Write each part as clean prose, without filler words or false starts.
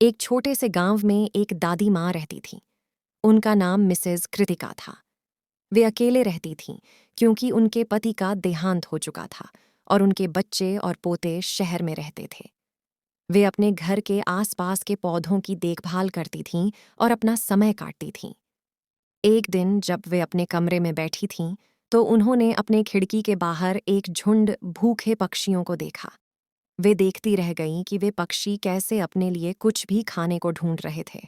एक छोटे से गांव में एक दादी माँ रहती थी। उनका नाम मिसेज कृतिका था। वे अकेले रहती थीं क्योंकि उनके पति का देहांत हो चुका था और उनके बच्चे और पोते शहर में रहते थे। वे अपने घर के आसपास के पौधों की देखभाल करती थीं और अपना समय काटती थीं। एक दिन जब वे अपने कमरे में बैठी थीं, तो उन्होंने अपने खिड़की के बाहर एक झुंड भूखे पक्षियों को देखा। वे देखती रह गईं कि वे पक्षी कैसे अपने लिए कुछ भी खाने को ढूंढ रहे थे।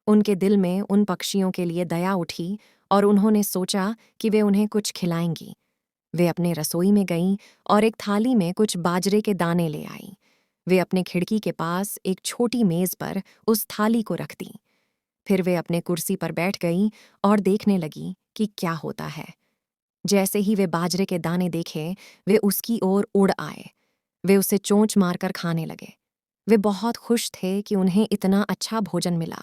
उनके दिल में उन पक्षियों के लिए दया उठी और उन्होंने सोचा कि वे उन्हें कुछ खिलाएंगी। वे अपने रसोई में गईं और एक थाली में कुछ बाजरे के दाने ले आईं। वे अपने खिड़की के पास एक छोटी मेज पर उस थाली को रख दीं। फिर वे अपने कुर्सी पर बैठ गईं और देखने लगीं कि क्या होता है। जैसे ही वे बाजरे के दाने देखे, वे उसकी ओर उड़ आए। वे उसे चोंच मारकर खाने लगे। वे बहुत खुश थे कि उन्हें इतना अच्छा भोजन मिला।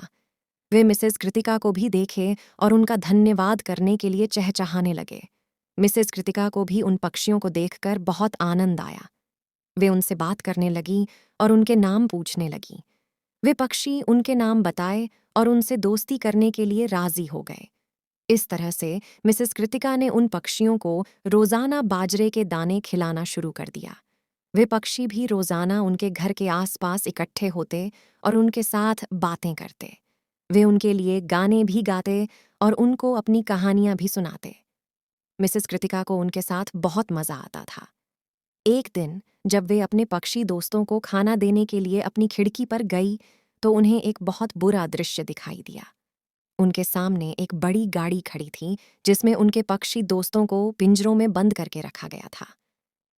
वे मिसेस कृतिका को भी देखे और उनका धन्यवाद करने के लिए चहचहाने लगे। मिसेस कृतिका को भी उन पक्षियों को देखकर बहुत आनंद आया। वे उनसे बात करने लगीं और उनके नाम पूछने लगीं। वे पक्षी उनके नाम बताए और उनसे दोस्ती करने के लिए राजी हो गए। इस तरह से मिसेस कृतिका ने उन पक्षियों को रोजाना बाजरे के दाने खिलाना शुरू कर दिया। वे पक्षी भी रोजाना उनके घर के आसपास इकट्ठे होते और उनके साथ बातें करते। वे उनके लिए गाने भी गाते और उनको अपनी कहानियां भी सुनाते। मिसेस कृतिका को उनके साथ बहुत मजा आता था। एक दिन जब वे अपने पक्षी दोस्तों को खाना देने के लिए अपनी खिड़की पर गई, तो उन्हें एक बहुत बुरा दृश्य दिखाई दिया। उनके सामने एक बड़ी गाड़ी खड़ी थी जिसमें उनके पक्षी दोस्तों को पिंजरों में बंद करके रखा गया था।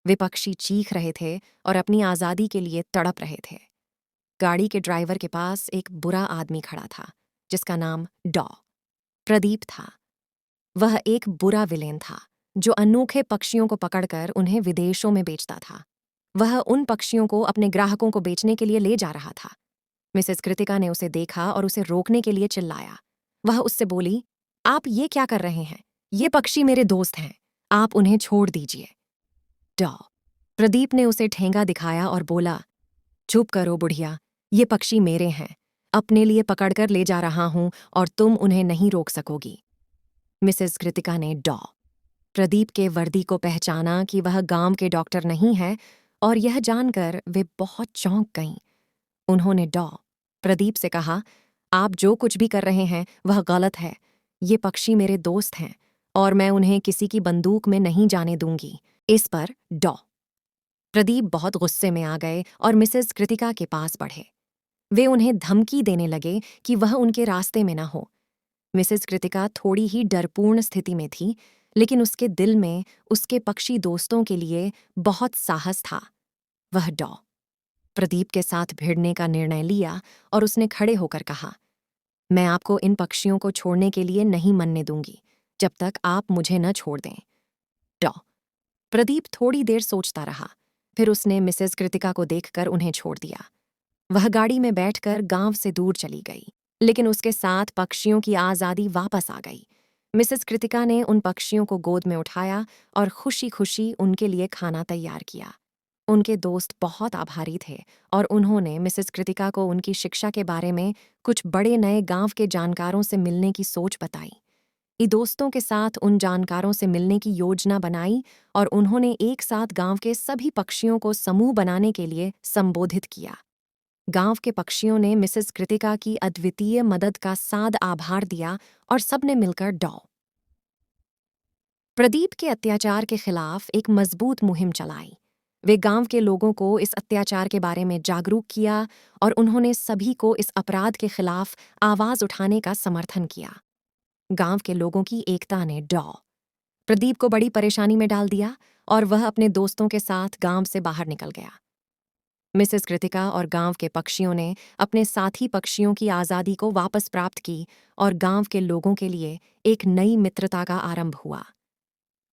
वे पक्षी चीख रहे थे और अपनी आज़ादी के लिए तड़प रहे थे। गाड़ी के ड्राइवर के पास एक बुरा आदमी खड़ा था जिसका नाम डॉ प्रदीप था। वह एक बुरा विलेन था जो अनोखे पक्षियों को पकड़कर उन्हें विदेशों में बेचता था। वह उन पक्षियों को अपने ग्राहकों को बेचने के लिए ले जा रहा था। मिसेस कृतिका ने उसे देखा और उसे रोकने के लिए चिल्लाया। वह उससे बोली, आप ये क्या कर रहे हैं? ये पक्षी मेरे दोस्त हैं, आप उन्हें छोड़ दीजिए। डॉ प्रदीप ने उसे ठेंगा दिखाया और बोला, चुप करो बुढ़िया, ये पक्षी मेरे हैं। अपने लिए पकड़कर ले जा रहा हूं और तुम उन्हें नहीं रोक सकोगी। मिसेस कृतिका ने डॉ प्रदीप के वर्दी को पहचाना कि वह गांव के डॉक्टर नहीं है और यह जानकर वे बहुत चौंक गईं। उन्होंने डॉ प्रदीप से कहा, आप जो कुछ भी कर रहे हैं वह गलत है। ये पक्षी मेरे दोस्त हैं और मैं उन्हें किसी की बंदूक में नहीं जाने दूंगी। इस पर डॉ प्रदीप बहुत गुस्से में आ गए और मिसेस कृतिका के पास बढ़े। वे उन्हें धमकी देने लगे कि वह उनके रास्ते में न हो। मिसेस कृतिका थोड़ी ही डरपूर्ण स्थिति में थी, लेकिन उसके दिल में उसके पक्षी दोस्तों के लिए बहुत साहस था। वह डॉ प्रदीप के साथ भिड़ने का निर्णय लिया और उसने खड़े होकर कहा, मैं आपको इन पक्षियों को छोड़ने के लिए नहीं मनने दूंगी जब तक आप मुझे न छोड़ दें। डॉ प्रदीप थोड़ी देर सोचता रहा, फिर उसने मिसेस कृतिका को देखकर उन्हें छोड़ दिया। वह गाड़ी में बैठकर गांव से दूर चली गई, लेकिन उसके साथ पक्षियों की आज़ादी वापस आ गई। मिसेस कृतिका ने उन पक्षियों को गोद में उठाया और खुशी खुशी उनके लिए खाना तैयार किया। उनके दोस्त बहुत आभारी थे और उन्होंने मिसेस कृतिका को उनकी शिक्षा के बारे में कुछ बड़े नए गांव के जानकारों से मिलने की सोच बताई। ये दोस्तों के साथ उन जानकारों से मिलने की योजना बनाई और उन्होंने एक साथ गांव के सभी पक्षियों को समूह बनाने के लिए संबोधित किया। गांव के पक्षियों ने मिसेस कृतिका की अद्वितीय मदद का साद आभार दिया और सबने मिलकर डॉ प्रदीप के अत्याचार के खिलाफ एक मजबूत मुहिम चलाई। वे गांव के लोगों को इस अत्याचार के बारे में जागरूक किया और उन्होंने सभी को इस अपराध के खिलाफ आवाज उठाने का समर्थन किया। गांव के लोगों की एकता ने डॉ प्रदीप को बड़ी परेशानी में डाल दिया और वह अपने दोस्तों के साथ गांव से बाहर निकल गया। मिसेस कृतिका और गांव के पक्षियों ने अपने साथी पक्षियों की आज़ादी को वापस प्राप्त की और गांव के लोगों के लिए एक नई मित्रता का आरंभ हुआ।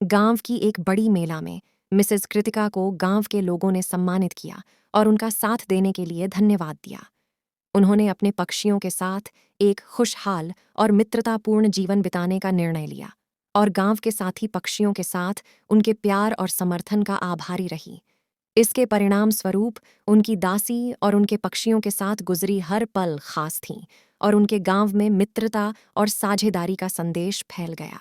गांव की एक बड़ी मेला में मिसेस कृतिका को गांव के लोगों ने सम्मानित किया और उनका साथ देने के लिए धन्यवाद दिया। उन्होंने अपने पक्षियों के साथ एक खुशहाल और मित्रतापूर्ण जीवन बिताने का निर्णय लिया और गांव के साथी पक्षियों के साथ उनके प्यार और समर्थन का आभारी रही। इसके परिणाम स्वरूप उनकी दासी और उनके पक्षियों के साथ गुजरी हर पल खास थी और उनके गांव में मित्रता और साझेदारी का संदेश फैल गया।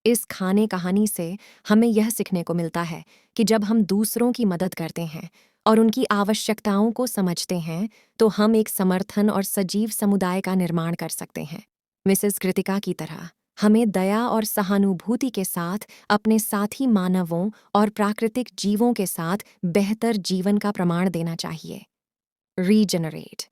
इस खाने कहानी से हमें यह सीखने को मिलता है कि जब हम दूसरों की मदद करते हैं और उनकी आवश्यकताओं को समझते हैं तो हम एक समर्थन और सजीव समुदाय का निर्माण कर सकते हैं। मिसेस कृतिका की तरह हमें दया और सहानुभूति के साथ अपने साथी मानवों और प्राकृतिक जीवों के साथ बेहतर जीवन का प्रमाण देना चाहिए। रीजनरेट